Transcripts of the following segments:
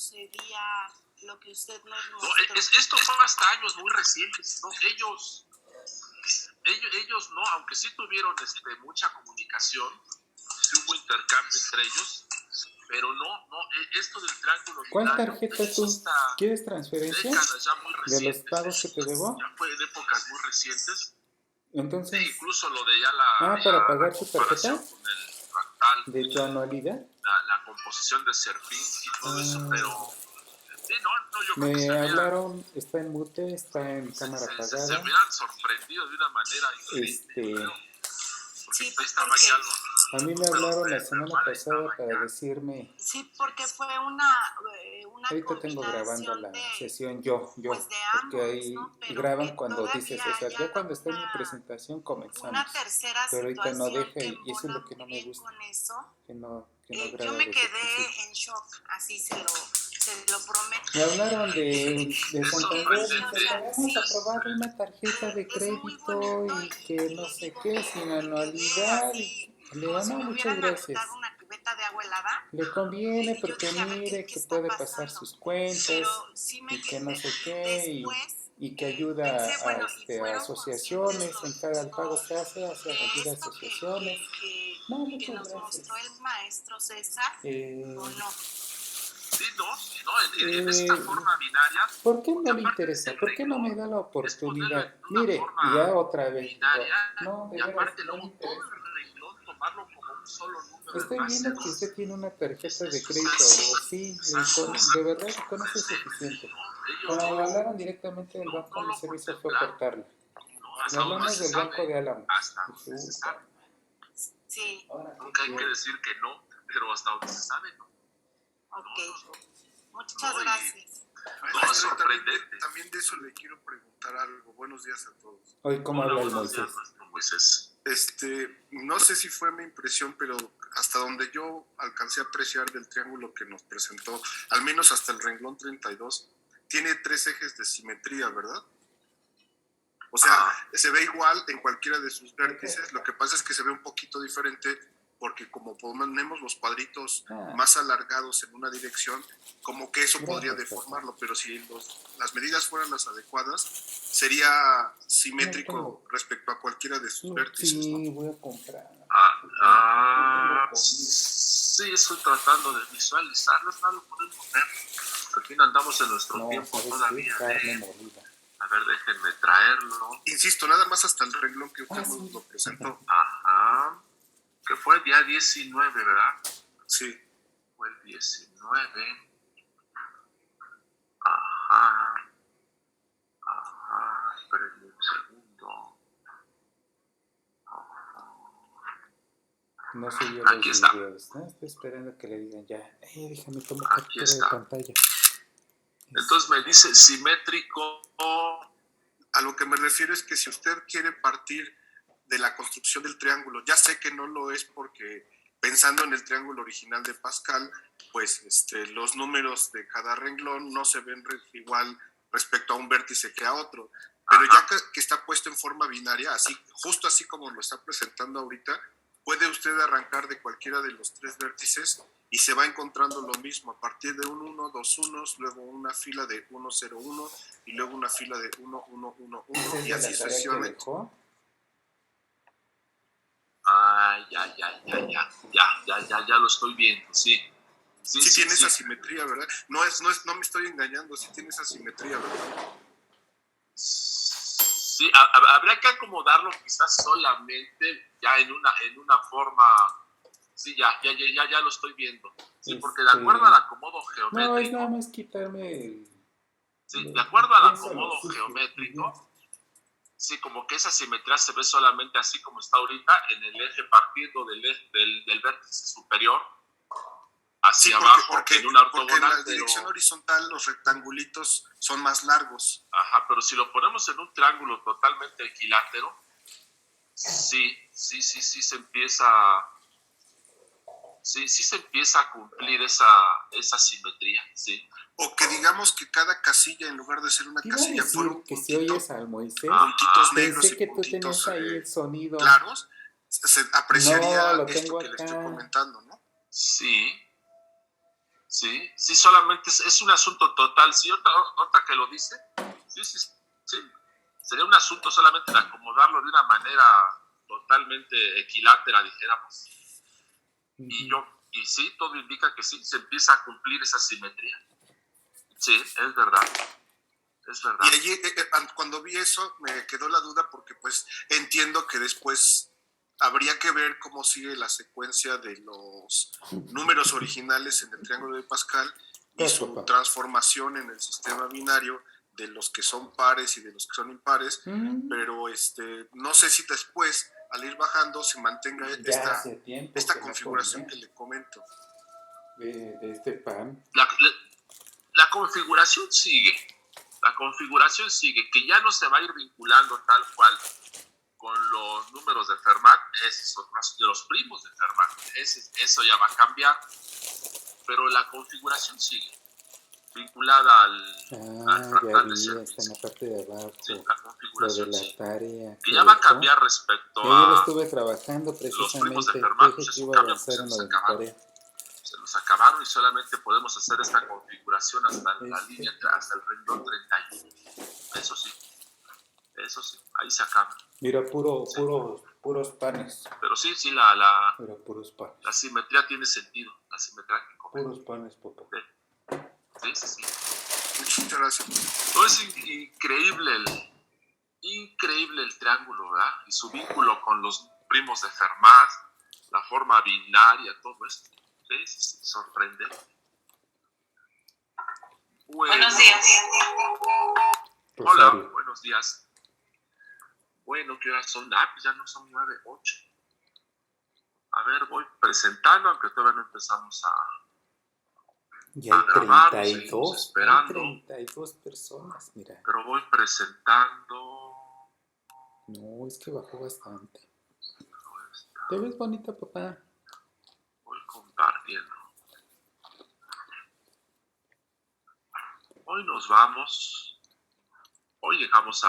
sucedía lo que usted nos No, mostró. esto fue hasta años muy recientes, ¿no? Ellos no, aunque sí tuvieron mucha comunicación, sí hubo intercambio entre ellos, pero no, esto del triángulo ¿Cuál binario, tarjeta tú? ¿Quieres transferencia décadas ya muy de recientes, los pagos que te debo? ya fue en épocas muy recientes. Entonces, Incluso lo de ya la para pagar tu comparación tarjeta con el fractal, de tu anualidad. la composición de Sierpinski y todo eso, pero sí, no, yo creo que Me hablaron, está en mute, está en cámara se apagada. hubieran sorprendido de una manera increíble, porque Sí, ahí estaba ya a mí me hablaron la semana pasada para decirme. Sí, porque fue una Ahorita tengo grabando la sesión yo, pues de porque ambos, ahí ¿no? Pero graban cuando dice César. Ya cuando está en mi una presentación comenzamos. una tercera Pero ahorita no situación deja que y eso es lo embona que no muy me bien gusta. con eso. Que no Yo graba me desde el quedé principio. en shock, así se lo prometo. Me hablaron de Santander, sorprendente. dice, te habíamos aprobado una tarjeta de Es muy crédito bonito y que no le sé digo qué, que sin me quedé anualidad. así, Le como digo, si no, me muchas hubieran gracias. aventado una cubeta de agua helada. Le conviene Y yo porque decía, mire ¿qué que está puede pasar pasando? sus cuentas Pero sí me y que quedé. no sé qué Después y que ayuda pensé, a, bueno, y a fueron asociaciones conscientes en cada pago que hace de ayuda a esto asociaciones. No, que muchas nos gracias. mostró el maestro César, ¿o no? Sí, en esta forma binaria. ¿Por qué no le interesa? ¿Por qué no me da la oportunidad? Mire, ya otra vez. Binaria, no, de y veras, aparte no luego le todo interesa. el renglón tomarlo como un solo número. Estoy viendo que usted tiene una tarjeta de crédito. Sí, Exacto. de verdad, con eso es suficiente. Cuando me hablaron directamente del banco, mi servicio fue cortarla. Le hablamos del banco de Álamos. Hasta donde se sabe. Sí. Nunca hay que decir que no, pero hasta donde se sabe, ¿no? Ok. Muchas gracias. No, es sorprendente. También de eso le quiero preguntar algo. Buenos días a todos. Hoy, ¿cómo habla el Moisés? Moisés. No sé si fue mi impresión, pero hasta donde yo alcancé a apreciar del triángulo que nos presentó, al menos hasta el renglón 32, tiene 3 ejes de simetría, ¿verdad? O sea, se ve igual en cualquiera de sus vértices. Lo que pasa es que se ve un poquito diferente porque como ponemos los cuadritos más alargados en una dirección, como que eso podría deformarlo, pero si las medidas fueran las adecuadas, sería simétrico respecto a cualquiera de sus vértices. Sí, ¿no? Voy a comprar. Sí, estoy tratando de visualizarlo, no lo podemos ver. Al fin andamos en nuestro tiempo todavía. A ver, déjenme traerlo. Insisto, nada más hasta el renglón que usted nos lo presentó. Ajá. Que fue el día 19, ¿verdad? Sí. Fue el 19. Ajá. Espérenme un segundo. No sé yo aquí los está. videos, ¿no? Estoy esperando que le digan ya. Déjame tomar captura de pantalla. Entonces me dice simétrico. A lo que me refiero es que si usted quiere partir de la construcción del triángulo, ya sé que no lo es porque pensando en el triángulo original de Pascal, pues los números de cada renglón no se ven igual respecto a un vértice que a otro, pero ya que está puesto en forma binaria, así, justo así como lo está presentando ahorita, puede usted arrancar de cualquiera de los 3 vértices y se va encontrando lo mismo, a partir de un 1, 2 unos, luego una fila de 1, 0, 1 y luego una fila de 1, 1, 1, 1 y así sucesivamente. Ya lo estoy viendo, sí. Sí tiene esa simetría, ¿verdad? No me estoy engañando, sí tiene esa simetría, ¿verdad? Sí, habría que acomodarlo quizás solamente ya en una forma. Sí, ya lo estoy viendo. Sí, porque de acuerdo al acomodo geométrico. No, es nada más quitarme Sí, de acuerdo al acomodo geométrico. Sí, como que esa simetría se ve solamente así como está ahorita, en el eje partiendo del vértice superior hacia abajo, en una ortogonal. Porque en la dirección horizontal los rectangulitos son más largos. Ajá, pero si lo ponemos en un triángulo totalmente equilátero, sí se empieza... Sí se empieza a cumplir esa simetría, sí. O que digamos que cada casilla, en lugar de ser una casilla, fuera un que puntito, si oyes al Moisés, puntitos negros pensé y que tú puntitos tenías ahí el sonido claros, se apreciaría lo esto tengo que le acá. estoy comentando, ¿no? Sí. Sí, sí, solamente es un asunto total. Sí, otra que lo dice, sí. Sería un asunto solamente de acomodarlo de una manera totalmente equilátera, dijéramos. Y sí, todo indica que sí, se empieza a cumplir esa simetría. Sí, es verdad. Y allí, cuando vi eso, me quedó la duda porque pues entiendo que después habría que ver cómo sigue la secuencia de los números originales en el triángulo de Pascal y su transformación en el sistema binario de los que son pares y de los que son impares, pero no sé si después, al ir bajando, se mantenga esta configuración que le comento. De este pan. La configuración sigue. La configuración sigue, que ya no se va a ir vinculando tal cual con los números de Fermat, de los primos de Fermat. Eso ya va a cambiar, pero la configuración sigue vinculada al fractal de Service. Está en la parte de abajo. Sí, la configuración lo de la tarea que ya va a cambiar respecto yo lo estuve trabajando precisamente. Los primos de Fermat, pues iba a avanzar en lo de la tarea. Se nos acabaron y solamente podemos hacer esta configuración hasta la línea, hasta el renglón 31. Eso sí, ahí se acaba. Mira, puros panes. Pero sí, Mira, puros panes. La simetría tiene sentido, la simetría que comenta. Puros panes, papá. Sí. Muchas gracias. No, es increíble el triángulo, ¿verdad? Y su vínculo con los primos de Fermat, la forma binaria, todo esto. Sí, sorprendente. Buenos días. Hola, buenos días. Bueno, ¿qué horas son? Pues ya no son 9:08. A ver, voy presentando, aunque todavía no empezamos ya hay grabar. 32, esperando. Hay 32 personas, mira. Pero voy presentando. No, es que bajó bastante. ¿Te ves bonita, papá? Voy compartiendo. Hoy nos vamos. Hoy llegamos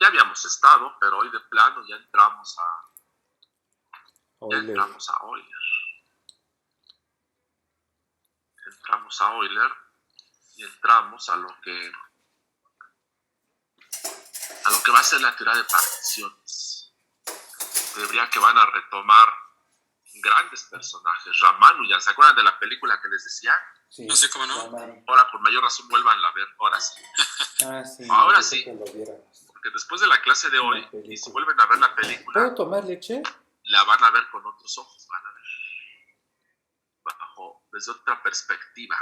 ya habíamos estado, pero hoy de plano ya entramos a Euler. Entramos a Euler y entramos a lo que va a ser la teoría de particiones. Debería que van a retomar grandes personajes. Ramanujan, ¿se acuerdan de la película que les decía? Sí, no sé cómo no. Ahora, por mayor razón, vuelvan a ver. Ahora sí. Sí. Ahora sí. Que lo viéramos. Porque después de la clase de hoy, y si vuelven a ver la película, ¿puedo tomar leche? La van a ver con otros ojos, van a ver desde otra perspectiva.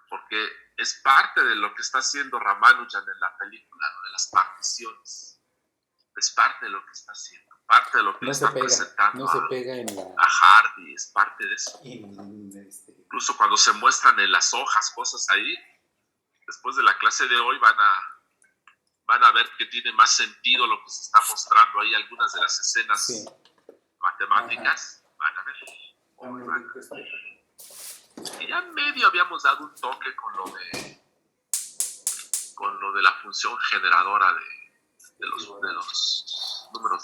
Porque es parte de lo que está haciendo Ramanujan en la película, lo de las particiones. Es parte de lo que está haciendo, parte de lo que está presentando. No se pega en la... A Hardy, es parte de eso. Incluso cuando se muestran en las hojas cosas ahí, después de la clase de hoy van a ver que tiene más sentido lo que se está mostrando ahí, algunas de las escenas matemáticas. Van a ver. Y ya medio habíamos dado un toque con lo de la función generadora de los números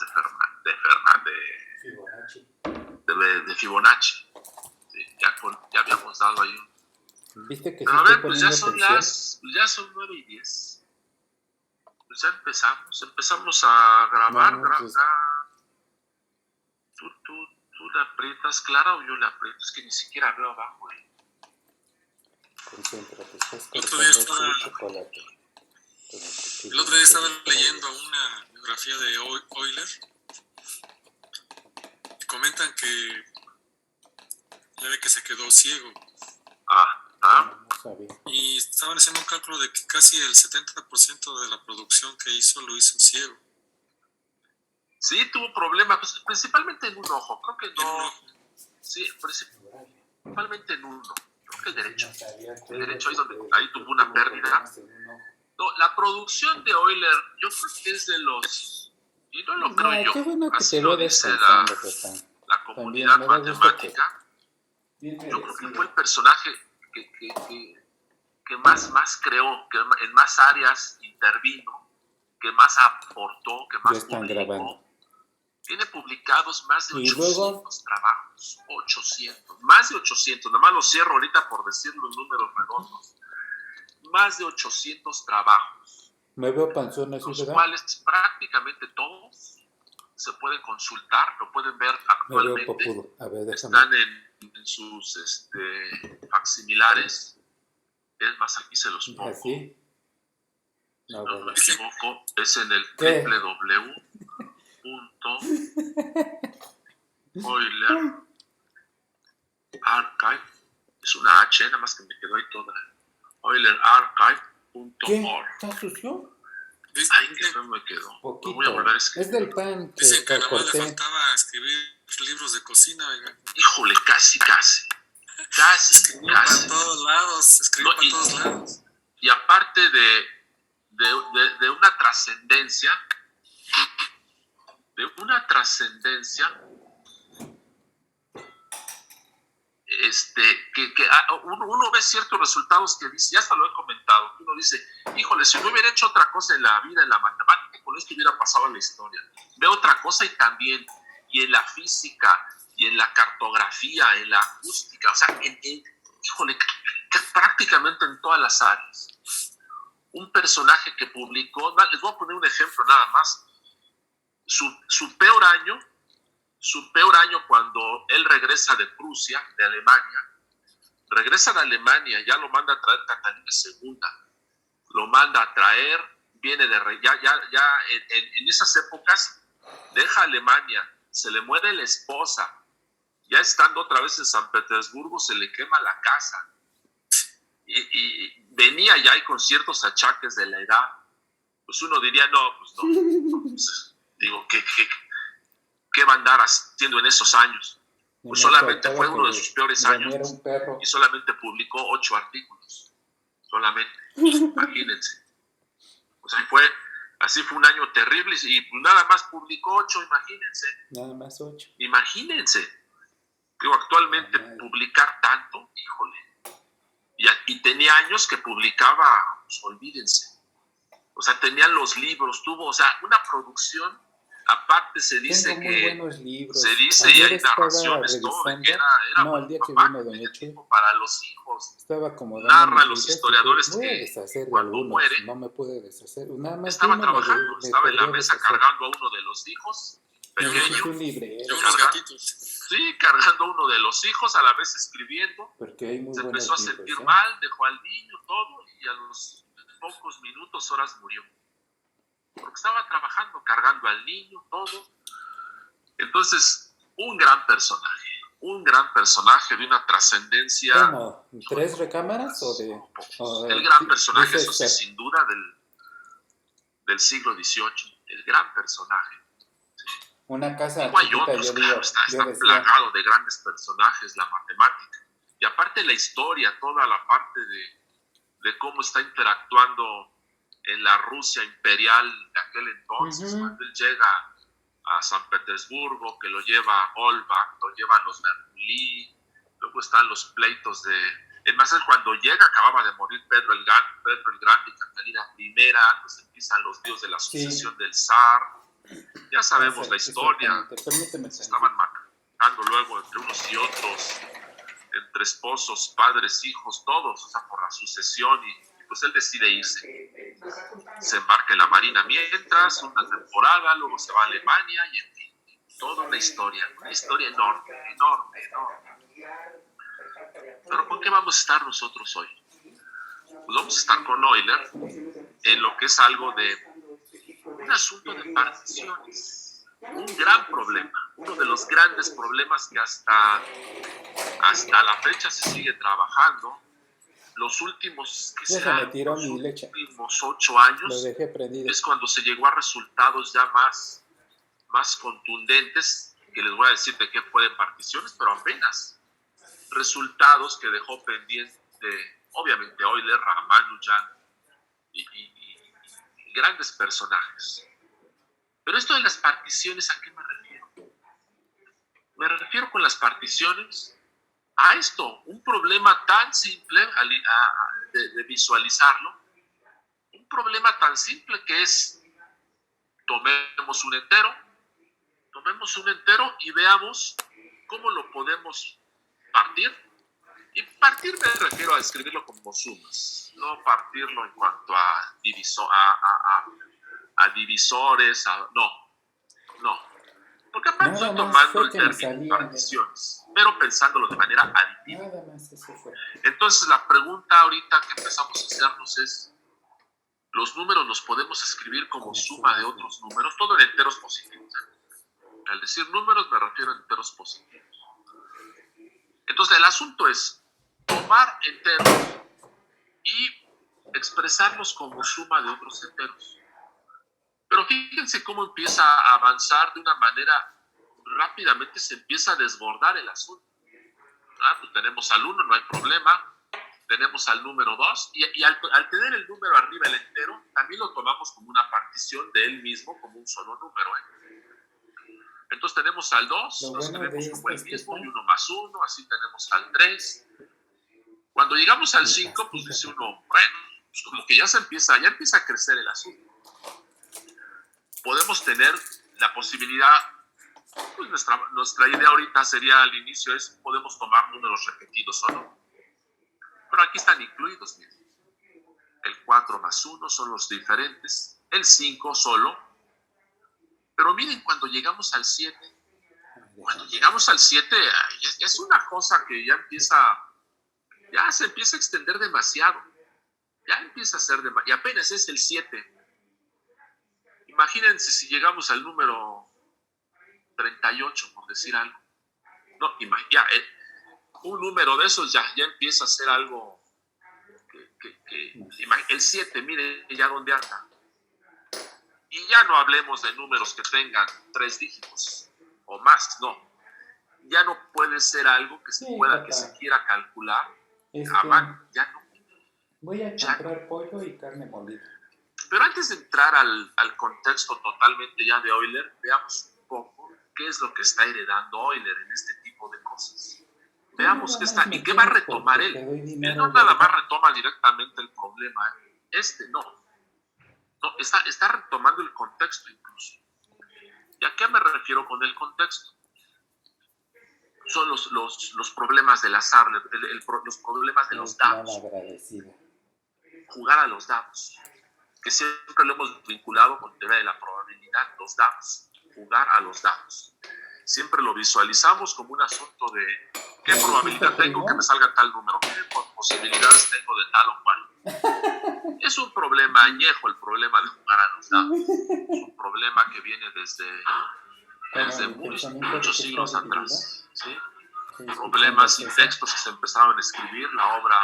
de Fibonacci. Sí, ya habíamos dado ahí un... ¿Viste que pero a ver, pues ya son 9:10. Pues ya empezamos a grabar. ¿Tú le aprietas, Clara, o yo le aprieto? Es que ni siquiera veo abajo. Concéntrate, estás cortando chocolate. El otro día estaba leyendo una biografía de Euler y comentan que ya ve que se quedó ciego. No sabía. Y estaban haciendo un cálculo de que casi el 70% de la producción que hizo lo hizo ciego. Sí, tuvo problemas, pues, principalmente en un ojo. Creo que no. Sí, principalmente en uno. Creo que el derecho. El derecho ahí tuvo una pérdida. No, la producción de Euler, yo creo que es de los... Y no lo creo yo. Qué bueno que así te lo lo dice la comunidad matemática. Yo creo que fue el personaje que más creó, que en más áreas intervino, que más aportó, que más publicó, Tiene publicados más de Y 800 luego, trabajos. 800. Más de 800. Nada más lo cierro ahorita por decirlo en números redondos. Más de 800 trabajos. me veo panzón así, Los ¿verdad? cuales prácticamente todos se pueden consultar, lo pueden ver Me veo actualmente. popudo. A ver, déjame. Están en sus facsimilares. Es más, aquí se los pongo. ¿Así? Si No, no me bueno. equivoco, es en el ¿Qué? www.eulerarchive. Es una H, nada más que me quedó ahí toda. Eulerarchive.org. ¿Qué? ¿Está sucio? Ay, qué feo me quedó. Lo voy a Poquito. volver a escribir. Es del pan Dicen que que nada más le corté. faltaba escribir libros de cocina, oiga. Híjole, casi. Escribió para todos lados, escribió No, para todos lados. Y aparte de una trascendencia, que uno ve ciertos resultados que dice, ya hasta lo he comentado, que uno dice, híjole, si no hubiera hecho otra cosa en la vida, en la matemática, con esto hubiera pasado en la historia. Ve otra cosa y también, y en la física, y en la cartografía, en la acústica, o sea, híjole, prácticamente en todas las áreas. Un personaje que publicó, les voy a poner un ejemplo nada más, su peor año cuando él regresa de Prusia, de Alemania, regresa de Alemania, ya lo manda a traer Catalina II, lo manda a traer, viene de en esas épocas, deja Alemania, se le muere la esposa, ya estando otra vez en San Petersburgo se le quema la casa, y venía ya y con ciertos achaques de la edad, pues uno diría, no, pues, digo, ¿qué va a andar haciendo en esos años? Pues solamente fue uno de sus peores años y solamente publicó 8 artículos, solamente, imagínense. Pues así fue un año terrible y nada más publicó 8, imagínense. Nada más 8. Imagínense. Digo, actualmente publicar tanto, híjole. Y tenía años que publicaba, pues, olvídense. O sea, tenían los libros, tuvo, una producción. Aparte se dice Tengo muy buenos libros. se dice Ayer y hay estaba narraciones, todo, revisando. que era No, el día que papá, vino Doña Chuy, para los hijos. estaba acomodando. Narra mis los libros, historiadores voy a que deshacer de cuando algunos, muere, no me pude deshacer. Nada más estaba uno trabajando, me estaba en la podría mesa deshacer. cargando a uno de los hijos, Necesito pequeño, un librero. Y unos gatitos. sí, cargando a uno de los hijos, a la vez escribiendo. Porque hay muy Se buenos empezó a libros, sentir ¿eh? mal, dejó al niño, todo, y a los pocos minutos, horas murió. Porque estaba trabajando, cargando al niño, todo. Entonces, un gran personaje de una trascendencia. ¿Cómo? ¿3 recámaras o de...? El gran personaje, dice eso sí, Esther. sin duda, del siglo XVIII. El gran personaje. Una casa Digo, hay chiquita, otros, yo claro, digo, está yo decía, plagado de grandes personajes, la matemática. Y aparte la historia, toda la parte de cómo está interactuando en la Rusia imperial de aquel entonces, cuando él llega a San Petersburgo, que lo lleva a Olbach, lo llevan los Bernoulli, luego están los pleitos es más, cuando llega, acababa de morir Pedro el Grande y Catalina I, antes empiezan los días de la sucesión del zar. Ya sabemos la historia. Permíteme. Se estaban matando luego entre unos y otros, entre esposos, padres, hijos, todos, por la sucesión, y pues él decide irse. Se embarca en la marina mientras, una temporada, luego se va a Alemania y en fin, toda una historia enorme. Pero ¿con qué vamos a estar nosotros hoy? Pues vamos a estar con Euler en lo que es algo de un asunto de particiones, un gran problema, uno de los grandes problemas que hasta la fecha se sigue trabajando. Los últimos, ¿qué será? Los últimos 8 años es cuando se llegó a resultados ya más contundentes, que les voy a decir de qué fue de particiones, pero apenas resultados que dejó pendiente, obviamente, Euler, Ramanujan y grandes personajes. Pero esto de las particiones, ¿a qué me refiero? Me refiero con las particiones a esto, un problema tan simple de visualizarlo, un problema tan simple que es, tomemos un entero, Tomemos un entero y veamos cómo lo podemos partir. Y partir me refiero a escribirlo como sumas, no partirlo en cuanto a, divisores, no. Porque aparte estoy tomando el término particiones, pero pensándolo de manera aditiva. Nada más eso fue. Entonces la pregunta ahorita que empezamos a hacernos es, ¿los números los podemos escribir como suma de otros números? Todo en enteros positivos. Al decir números me refiero a enteros positivos. Entonces el asunto es tomar enteros y expresarlos como suma de otros enteros. Pero fíjense cómo empieza a avanzar de una manera rápidamente, se empieza a desbordar el asunto. Pues tenemos al 1, no hay problema. Tenemos al número 2 y al tener el número arriba, el entero, también lo tomamos como una partición de él mismo, como un solo número. Entonces tenemos al 2, lo escribimos como el mismo, y 1 más 1, así tenemos al 3. Cuando llegamos al 5, pues dice uno, bueno, pues como que ya empieza a crecer el asunto. Podemos tener la posibilidad, pues nuestra idea ahorita sería al inicio es, podemos tomar números repetidos o no. Pero aquí están incluidos, miren. El 4 más 1 son los diferentes, el 5 solo. Pero miren, cuando llegamos al 7, ya es una cosa que ya se empieza a extender demasiado. Ya empieza a ser demasiado, y apenas es el 7. Imagínense si llegamos al número 38, por decir algo. No, ya, un número de esos ya empieza a ser algo el 7, miren ya dónde anda. Y ya no hablemos de números que tengan 3 dígitos o más, no. Ya no puede ser algo que se quiera calcular a mano, ya no. Voy a comprar pollo y carne molida. Pero antes de entrar al contexto totalmente ya de Euler, veamos un poco qué es lo que está heredando Euler en este tipo de cosas. Veamos qué está y qué va a retomar él. Él no nada más retoma directamente el problema, no, está retomando el contexto incluso. ¿Y a qué me refiero con el contexto? Son los problemas del azar, los problemas de los dados. Jugar a los dados, que siempre lo hemos vinculado con el tema de la probabilidad, los dados, jugar a los dados. Siempre lo visualizamos como un asunto de qué probabilidad tengo que me salga tal número, qué posibilidades tengo de tal o cual. Es un problema añejo el problema de jugar a los dados. Es un problema que viene desde muchos siglos atrás. ¿Sí? Problemas y textos que se empezaron a escribir, la obra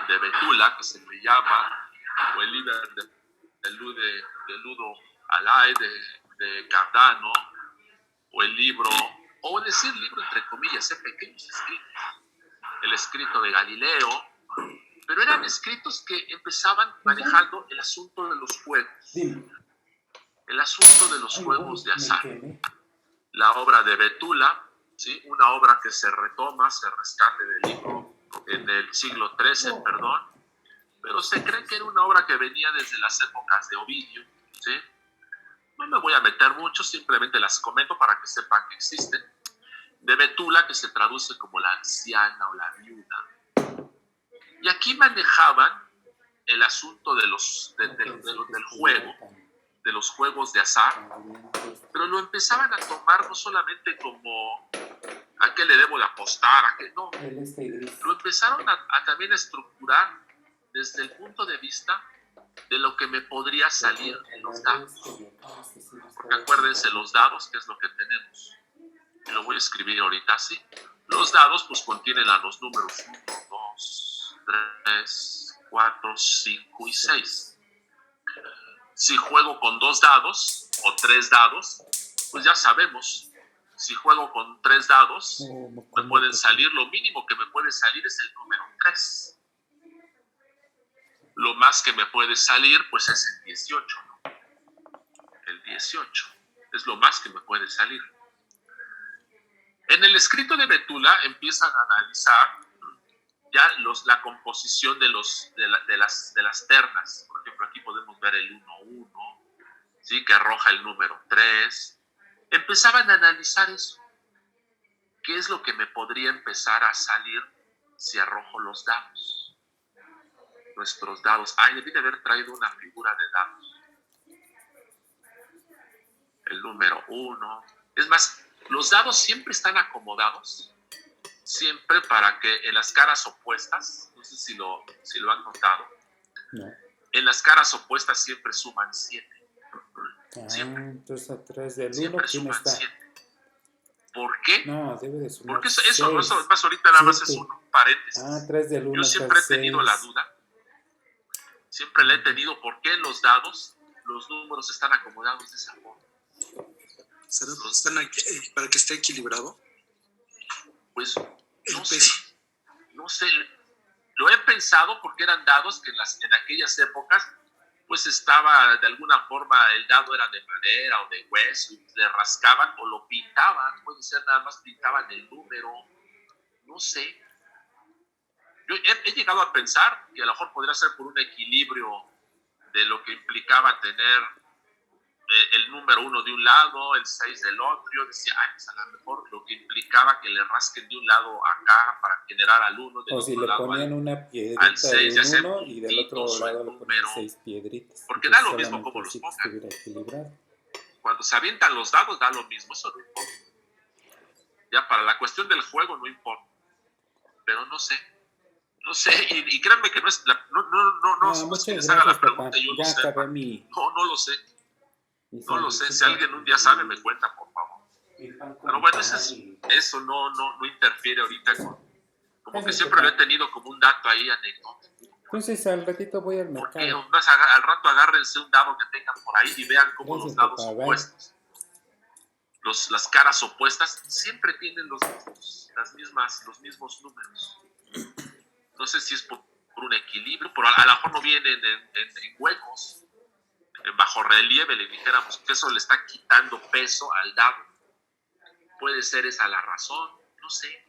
de Betula, que se le llama, o el libro de Ludo Alay, de Cardano, o el libro, o decir libro entre comillas, pequeños escritos, el escrito de Galileo, pero eran escritos que empezaban manejando el asunto de los juegos, el asunto de los juegos de azar. La obra de Betula, ¿sí? Una obra que se rescate del libro en el siglo XIII, pero se cree que era una obra que venía desde las épocas de Ovidio, ¿sí? No me voy a meter mucho, simplemente las comento para que sepan que existen. De Betula, que se traduce como la anciana o la viuda. Y aquí manejaban el asunto del juego, de los juegos de azar, pero lo empezaban a tomar no solamente como a qué le debo de apostar, a qué no. Lo empezaron a también a estructurar desde el punto de vista de lo que me podría salir en los dados. Porque acuérdense, los dados, ¿qué es lo que tenemos? Y lo voy a escribir ahorita así. Los dados pues contienen a los números 1, 2, 3, 4, 5 y 6. Si juego con 2 dados o 3 dados, pues ya sabemos. Si juego con 3 dados, me pueden salir, lo mínimo que me puede salir es el número 3. Lo más que me puede salir, pues es el 18, ¿no? El 18 es lo más que me puede salir. En el escrito de Betula empiezan a analizar ya la composición de las ternas. Por ejemplo, aquí podemos ver el 1, 1, ¿sí? Que arroja el número 3, empezaban a analizar eso. ¿Qué es lo que me podría empezar a salir si arrojo los dados? Nuestros dados. Ay, debí de haber traído una figura de dados. El número 1. Es más, los dados siempre están acomodados, siempre para que en las caras opuestas, no sé si lo han notado, No. en las caras opuestas siempre suman 7. Siempre. Entonces atrás del 1, Siempre ¿quién suman está? 7. ¿Por qué? No, debe de sumar Porque eso 6. más ahorita nada más es 7. un paréntesis. Atrás del 1 Yo está siempre he 6. tenido la duda, siempre le he tenido por qué en los dados los números están acomodados de esa forma. ¿Será para que esté equilibrado? Pues El no peso. sé, lo he pensado porque eran dados que en aquellas épocas pues estaba de alguna forma, el dado era de madera o de hueso y le rascaban o lo pintaban, puede ser nada más pintaban el número, no sé. Yo he llegado a pensar que a lo mejor podría ser por un equilibrio de lo que implicaba tener el número 1 de un lado, el 6 del otro. Yo decía, pues a lo mejor lo que implicaba que le rasquen de un lado acá para generar al 1, del O otro si le lado ponían al una piedrita al 6, ya de sea un 1 y del otro puntitos o el lado le ponían número. 6 piedritas. Porque da lo Entonces, mismo como los solamente pongan. estuviera equilibrado. Cuando se avientan los dados da lo mismo, eso no importa. Ya para la cuestión del juego no importa. Pero no sé, y créanme que no es, no es que les haga la pregunta, yo ya no sé. acabé mi... No lo sé. No lo sé, si sándwichito. alguien un día sabe, me cuenta, por favor. Pero bueno, eso no interfiere ahorita con... Como que siempre lo he tenido como un dato ahí anecdótico. Entonces al ratito voy al ¿Por qué? mercado. Al rato agárrense un dado que tengan por ahí y vean cómo Gracias, los dados papá, bye. opuestos, las caras opuestas, siempre tienen los mismos números. No sé si es por un equilibrio, pero a lo mejor no vienen en huecos, en bajo relieve, le dijéramos que eso le está quitando peso al dado. Puede ser esa la razón, no sé.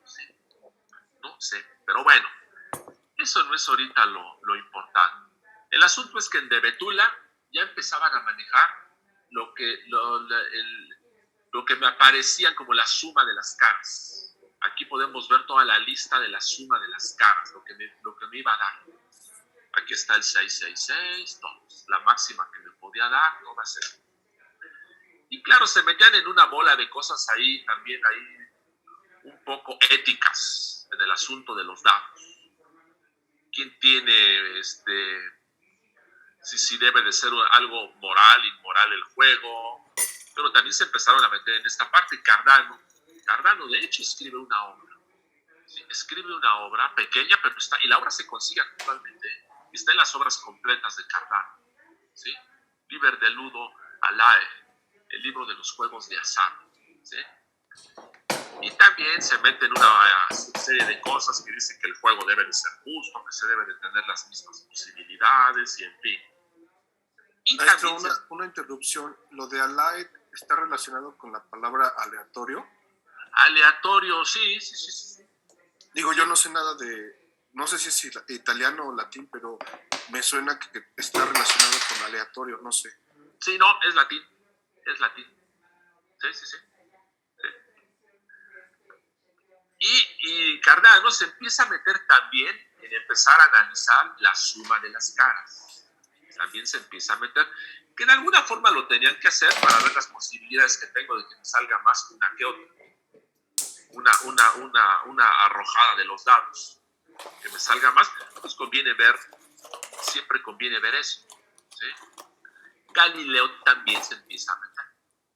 Pero bueno, eso no es ahorita lo importante. El asunto es que en De Betula ya empezaban a manejar lo que me aparecían como la suma de las caras. Aquí podemos ver toda la lista de la suma de las caras, lo que me iba a dar. Aquí está el 666, todos, la máxima que me podía dar, todas esas. Y claro, se metían en una bola de cosas ahí, también ahí, un poco éticas en el asunto de los dados. ¿Quién tiene, si debe de ser algo moral, inmoral el juego? Pero también se empezaron a meter en esta parte. Cardano de hecho escribe una obra. Sí, escribe una obra pequeña, pero está, y la obra se consigue actualmente. Está en las obras completas de Cardano. ¿Sí? Liber de Ludo Alae, el libro de los juegos de azar. ¿Sí? Y también se mete en una serie de cosas que dicen que el juego debe de ser justo, que se debe de tener las mismas posibilidades y en fin. Y Maestro, también una interrupción. ¿Lo de Alae está relacionado con la palabra aleatorio? Aleatorio, sí. Digo, yo no sé nada no sé si es italiano o latín, pero me suena que está relacionado con aleatorio, no sé. Sí, no, es latín. Sí. Y Cardano se empieza a meter también en empezar a analizar la suma de las caras. También se empieza a meter, que de alguna forma lo tenían que hacer para ver las posibilidades que tengo de que me salga más una que otra. Una arrojada de los dados. Que me salga más, pues siempre conviene ver eso. ¿Sí? Galileo también se empieza a meter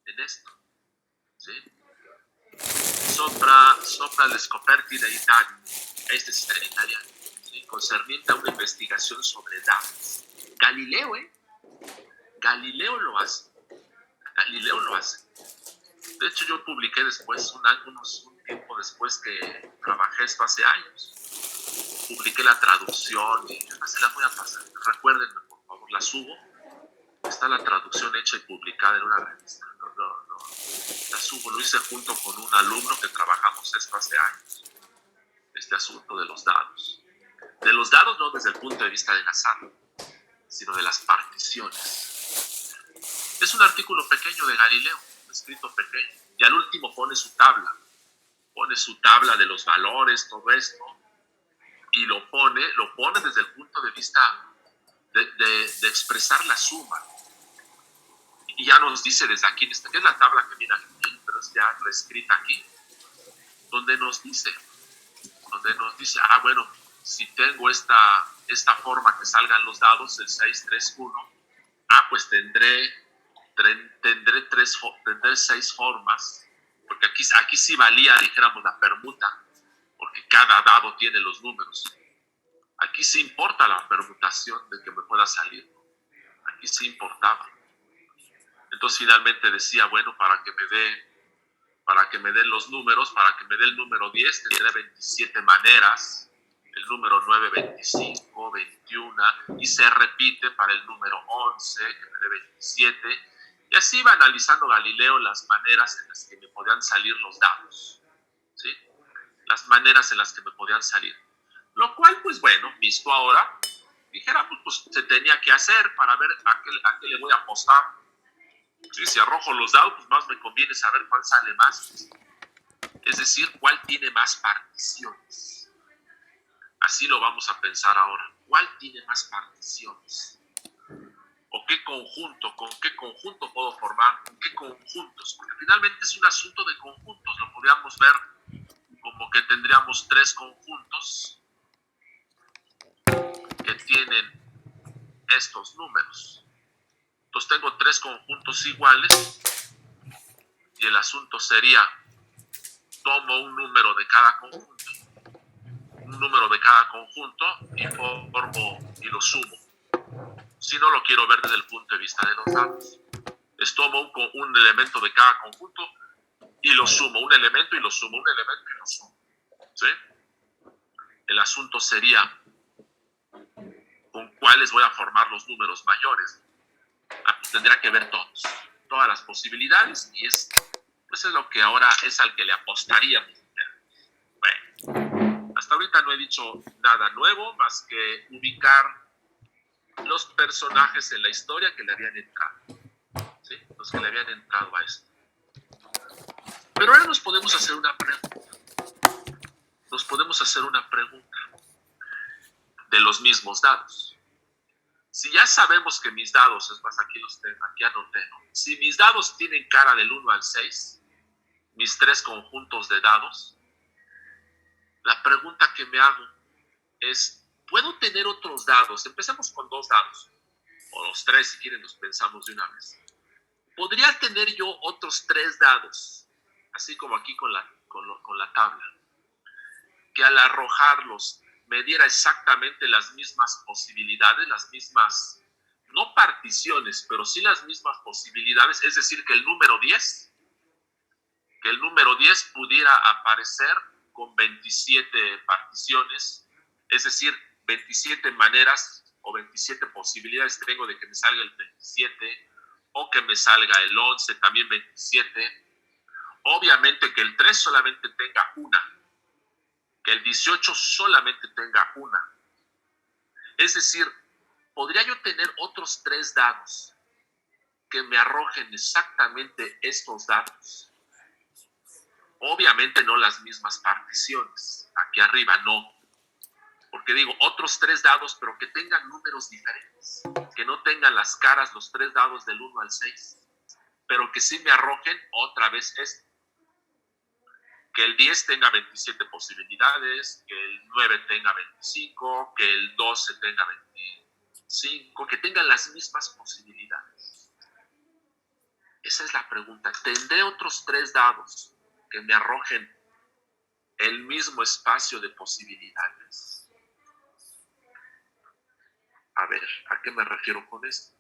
en esto. ¿Sí? Sopra le scoperti dei dadi, este está en italiano, ¿sí? Concerniente a una investigación sobre dados. Galileo lo hace. De hecho, yo publiqué después, un tiempo después que trabajé esto hace años, publiqué la traducción y se las voy a pasar. Recuérdenme, por favor, la subo. Está la traducción hecha y publicada en una revista. La subo, lo hice junto con un alumno que trabajamos esto hace años. Este asunto de los dados. De los dados no desde el punto de vista del azar, sino de las particiones. Es un artículo pequeño de Galileo, escrito pequeño. Y al último pone su tabla de los valores, todo esto, y lo pone desde el punto de vista de expresar la suma. Y ya nos dice desde aquí, que es la tabla que viene aquí, pero es ya reescrita aquí, donde nos dice, bueno, si tengo esta forma que salgan los dados, el 6, 3, 1, pues tendré 6 formas, porque aquí sí valía, dijéramos, la permuta, porque cada dado tiene los números. Aquí sí importa la permutación de que me pueda salir. Aquí sí importaba. Entonces finalmente decía, bueno, para que me den los números, para que me dé el número 10, tendré 27 maneras, el número 9, 25, 21, y se repite para el número 11, que me dé 27, y así iba analizando Galileo las maneras en las que me podían salir los dados, ¿sí? Las maneras en las que me podían salir. Lo cual, pues bueno, visto ahora, dijéramos, pues se tenía que hacer para ver a qué le voy a apostar. ¿Sí? Si arrojo los dados, pues más me conviene saber cuál sale más. Es decir, cuál tiene más particiones. Así lo vamos a pensar ahora. ¿Cuál tiene más particiones? ¿O qué conjunto? ¿Con qué conjunto puedo formar? ¿Con qué conjuntos? Porque finalmente es un asunto de conjuntos. Lo podríamos ver como que tendríamos 3 conjuntos que tienen estos números. Entonces tengo 3 conjuntos iguales y el asunto sería, tomo un número de cada conjunto y formo y lo sumo. Si no lo quiero ver desde el punto de vista de los datos, tomo un elemento de cada conjunto y lo sumo, un elemento y lo sumo, un elemento y lo sumo. ¿Sí? El asunto sería, ¿con cuáles voy a formar los números mayores? Pues tendría que ver todas las posibilidades, y es lo que ahora es al que le apostaríamos. Bueno, hasta ahorita no he dicho nada nuevo más que ubicar los personajes en la historia que le habían entrado, ¿sí? Los que le habían entrado a esto. Pero ahora nos podemos hacer una pregunta de los mismos dados. Si ya sabemos que mis dados, es más, aquí anoté, ¿no? Si mis dados tienen cara del 1 al 6, mis 3 conjuntos de dados, la pregunta que me hago es, ¿puedo tener otros dados? Empecemos con 2 dados, o los 3 si quieren, los pensamos de una vez. ¿Podría tener yo otros 3 dados, así como aquí con la tabla, que al arrojarlos me diera exactamente las mismas posibilidades, las mismas, no particiones, pero sí las mismas posibilidades? Es decir, que el número 10 pudiera aparecer con 27 particiones, es decir, 27 maneras o 27 posibilidades tengo de que me salga el 27, o que me salga el 11, también 27. Obviamente que el 3 solamente tenga una, que el 18 solamente tenga una. Es decir, podría yo tener otros 3 dados que me arrojen exactamente estos datos. Obviamente no las mismas particiones, aquí arriba no, porque digo otros 3 dados, pero que tengan números diferentes, que no tengan las caras los 3 dados del 1 al 6, pero que sí me arrojen otra vez esto. Que el 10 tenga 27 posibilidades, que el 9 tenga 25, que el 12 tenga 25, que tengan las mismas posibilidades. Esa es la pregunta. ¿Tendré otros 3 dados que me arrojen el mismo espacio de posibilidades? A ver, ¿a qué me refiero con esto?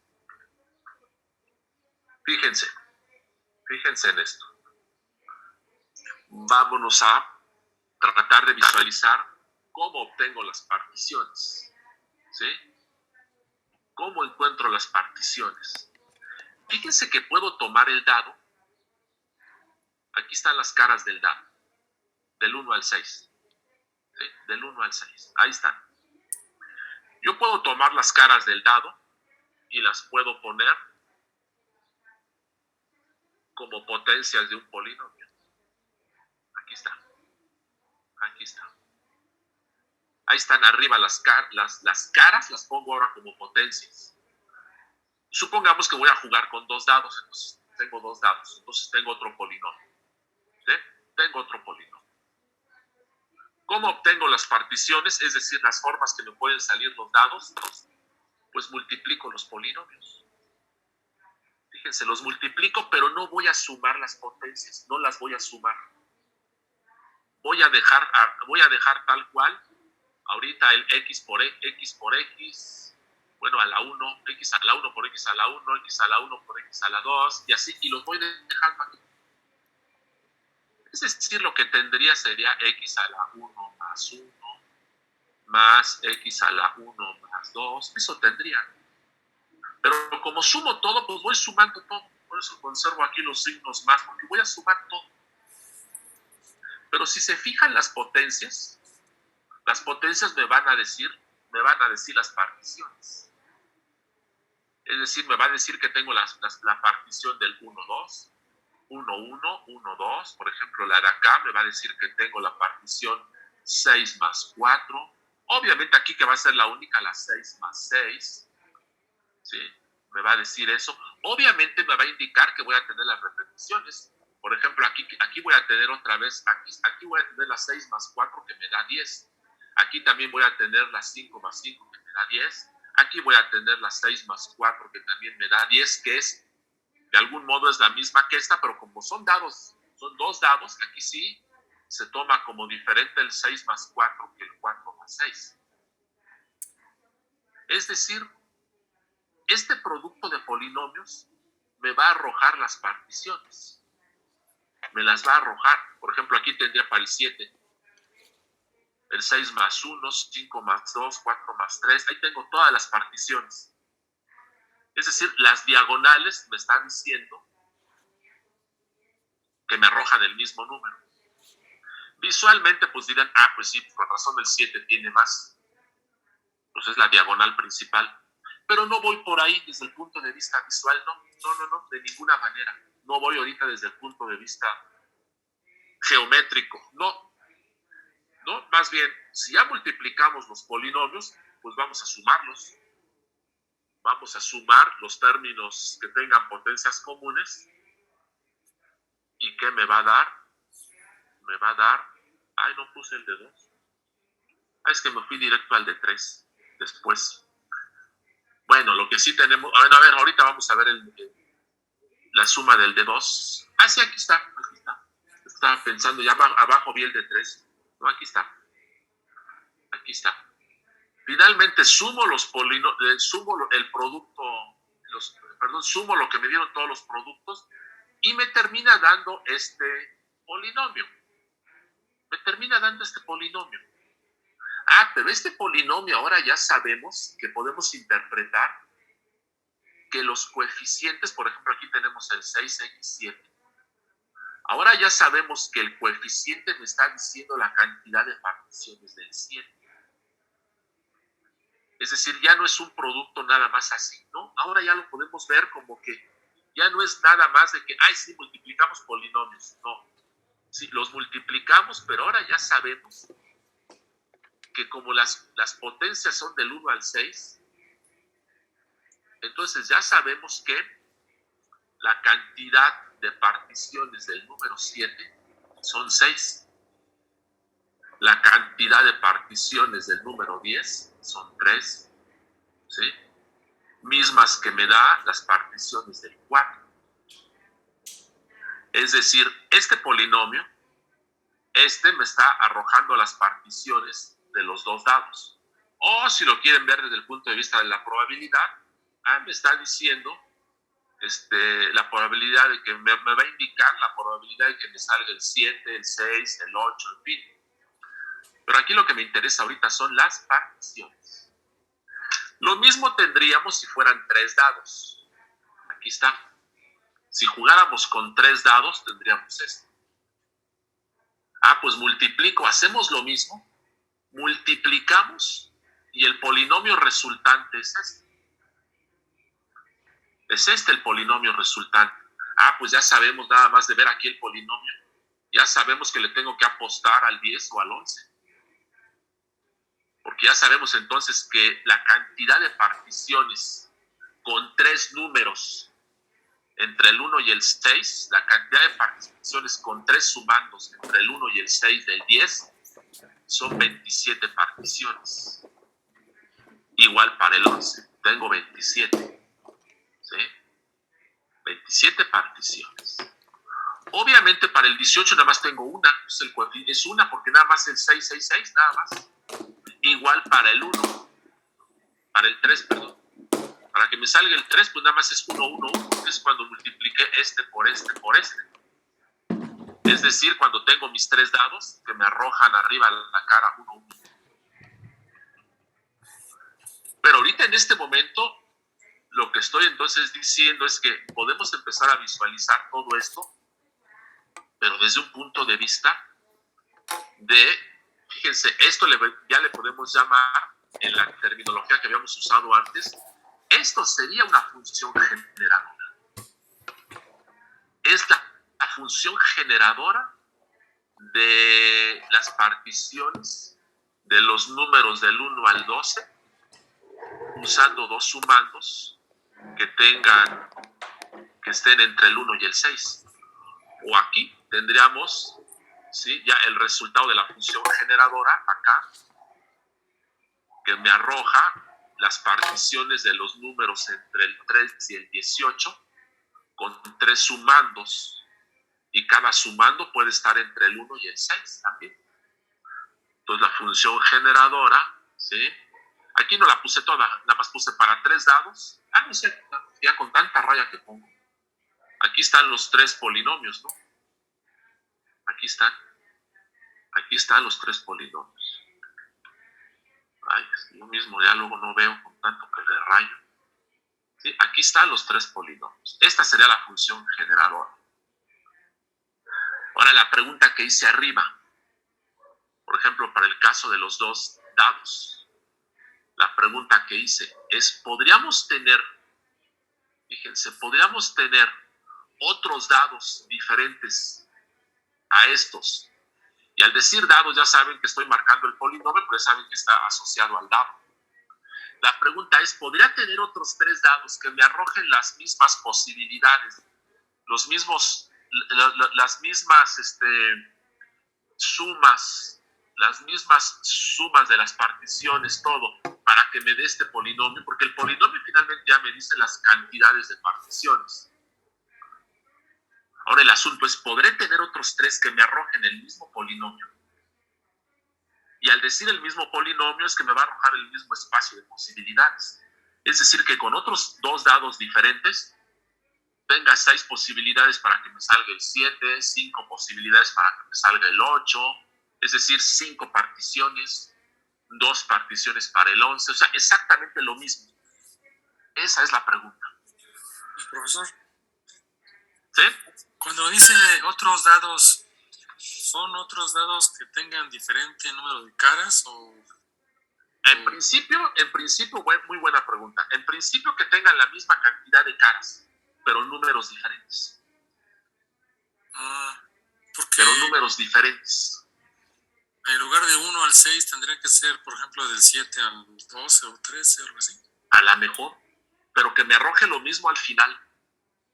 Fíjense en esto. Vámonos a tratar de visualizar cómo obtengo las particiones, ¿sí? ¿Cómo encuentro las particiones? Fíjense que puedo tomar el dado. Aquí están las caras del dado, del 1 al 6, ¿sí? Del 1 al 6, ahí están. Yo puedo tomar las caras del dado y las puedo poner como potencias de un polinomio. Aquí está. Aquí está. Ahí están arriba las caras, las pongo ahora como potencias. Supongamos que voy a jugar con 2 dados, entonces tengo 2 dados, entonces tengo otro polinomio. ¿Sí? Tengo otro polinomio. ¿Cómo obtengo las particiones? Es decir, las formas que me pueden salir los dados, pues multiplico los polinomios. Fíjense, los multiplico, pero no voy a sumar las potencias, no las voy a sumar. Voy a dejar tal cual, ahorita el x por x, bueno, a la 1, x a la 1 por x a la 1, x a la 1 por x a la 2, y así, y los voy dejando aquí. Es decir, lo que tendría sería x a la 1 más 1, más x a la 1 más 2, eso tendría. Pero como sumo todo, pues voy sumando todo. Por eso conservo aquí los signos más, porque voy a sumar todo. Pero si se fijan las potencias me van a decir las particiones. Es decir, me va a decir que tengo la partición del 1, 2, 1, 1, 1, 2. Por ejemplo, la de acá me va a decir que tengo la partición 6 más 4. Obviamente aquí que va a ser la única, la 6 más 6. ¿Sí? Me va a decir eso. Obviamente me va a indicar que voy a tener las repeticiones. Por ejemplo, aquí voy a tener otra vez, aquí voy a tener la 6 más 4 que me da 10. Aquí también voy a tener la 5 más 5 que me da 10. Aquí voy a tener la 6 más 4 que también me da 10, que es, de algún modo es la misma que esta, pero como son 2 dados, aquí sí se toma como diferente el 6 más 4 que el 4 más 6. Es decir, este producto de polinomios me va a arrojar las particiones. Me las va a arrojar. Por ejemplo, aquí tendría para el 7. El 6 más 1, 5 más 2, 4 más 3. Ahí tengo todas las particiones. Es decir, las diagonales me están diciendo que me arrojan el mismo número. Visualmente, pues dirán, pues sí, con razón el 7 tiene más. Pues es la diagonal principal. Pero no voy por ahí desde el punto de vista visual, no, de ninguna manera. No voy ahorita desde el punto de vista geométrico, no, más bien, si ya multiplicamos los polinomios, pues vamos a sumarlos. Vamos a sumar los términos que tengan potencias comunes. ¿Y qué me va a dar? Me va a dar, no puse el de 2. Es que me fui directo al de 3 después. Bueno, lo que sí tenemos, a ver, ahorita vamos a ver la suma del de 2. Sí, aquí está. Estaba pensando, ya abajo vi el de 3. No, aquí está. Finalmente sumo los polinomios, sumo el producto, sumo lo que me dieron todos los productos y me termina dando este polinomio. Pero este polinomio ahora ya sabemos que podemos interpretar que los coeficientes, por ejemplo, aquí tenemos el 6x7. Ahora ya sabemos que el coeficiente me está diciendo la cantidad de particiones del 7. Es decir, ya no es un producto nada más así, ¿no? Ahora ya lo podemos ver como que ya no es nada más de que, sí, multiplicamos polinomios. No, sí, los multiplicamos, pero ahora ya sabemos que como las potencias son del 1 al 6, entonces ya sabemos que la cantidad de particiones del número 7 son 6. La cantidad de particiones del número 10 son 3. ¿Sí? Mismas que me da las particiones del 4. Es decir, este polinomio, me está arrojando las particiones de los 2 dados. O si lo quieren ver desde el punto de vista de la probabilidad, me está diciendo la probabilidad de que me va a indicar la probabilidad de que me salga el 7, el 6, el 8, en fin. Pero aquí lo que me interesa ahorita son las particiones. Lo mismo tendríamos si fueran 3 dados. Aquí está. Si jugáramos con 3 dados, tendríamos esto. Pues multiplico, hacemos lo mismo, multiplicamos y el polinomio resultante es este. Es este el polinomio resultante. pues ya sabemos nada más de ver aquí el polinomio, ya sabemos que le tengo que apostar al 10 o al 11. Porque ya sabemos entonces que la cantidad de particiones con 3 números entre el 1 y el 6, la cantidad de particiones con 3 sumandos entre el 1 y el 6 del 10, son 27 particiones. Igual para el 11, tengo 27. ¿Sí? 27 particiones. Obviamente para el 18 nada más tengo una, pues el coeficiente es una porque nada más el 666, nada más. Igual para el 1, para el 3, perdón. Para que me salga el 3, pues nada más es 1, 1, 1, es cuando multipliqué este por este por este. Es decir, cuando tengo mis 3 dados que me arrojan arriba la cara 1, 1. Pero ahorita en este momento, lo que estoy entonces diciendo es que podemos empezar a visualizar todo esto, pero desde un punto de vista de, fíjense, esto ya le podemos llamar, en la terminología que habíamos usado antes, esto sería una función generadora. Es la función generadora de las particiones de los números del 1 al 12, usando 2 sumandos que estén entre el 1 y el 6. O aquí tendríamos, ¿sí?, ya el resultado de la función generadora acá, que me arroja las particiones de los números entre el 3 y el 18 con 3 sumandos, y cada sumando puede estar entre el 1 y el 6 también. Entonces la función generadora, ¿sí?, aquí no la puse toda, nada más puse para 3 dados. No sé, ya con tanta raya que pongo. Aquí están los 3 polinomios, ¿no? Aquí están los 3 polinomios. Ay, yo mismo ya luego no veo con tanto que le rayo. ¿Sí? Aquí están los 3 polinomios. Esta sería la función generadora. Ahora la pregunta que hice arriba, por ejemplo, para el caso de los 2 dados, la pregunta que hice es, podríamos tener otros dados diferentes a estos. Y al decir dados ya saben que estoy marcando el polinomio, pero ya saben que está asociado al dado. La pregunta es, ¿podría tener otros 3 dados que me arrojen las mismas posibilidades, las mismas sumas de las particiones, todo, para que me dé este polinomio? Porque el polinomio finalmente ya me dice las cantidades de particiones. Ahora el asunto es, ¿podré tener otros 3 que me arrojen el mismo polinomio? Y al decir el mismo polinomio es que me va a arrojar el mismo espacio de posibilidades. Es decir, que con otros 2 dados diferentes, tenga 6 posibilidades para que me salga el 7, 5 posibilidades para que me salga el 8, es decir, 5 particiones, 2 particiones para el 11, o sea, exactamente lo mismo. Esa es la pregunta. Profesor, ¿Sí? cuando dice otros dados, ¿son otros dados que tengan diferente número de caras o...? En principio, muy buena pregunta. En principio que tengan la misma cantidad de caras, pero números diferentes. Porque pero números diferentes. En lugar de 1 al 6 tendría que ser, por ejemplo, del 7 al 12 o 13 o algo así. A la mejor, pero que me arroje lo mismo al final.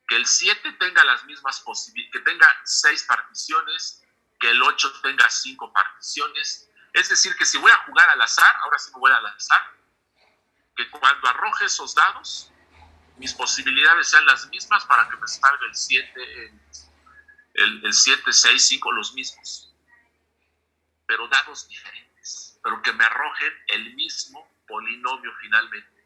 Que el 7 tenga las mismas posibilidades, que tenga 6 particiones, que el 8 tenga 5 particiones. Es decir, que si voy a jugar al azar, ahora sí me voy al azar, que cuando arroje esos dados, mis posibilidades sean las mismas para que me salga el 7, el 7, 6, 5, los mismos. Pero dados diferentes, pero que me arrojen el mismo polinomio finalmente.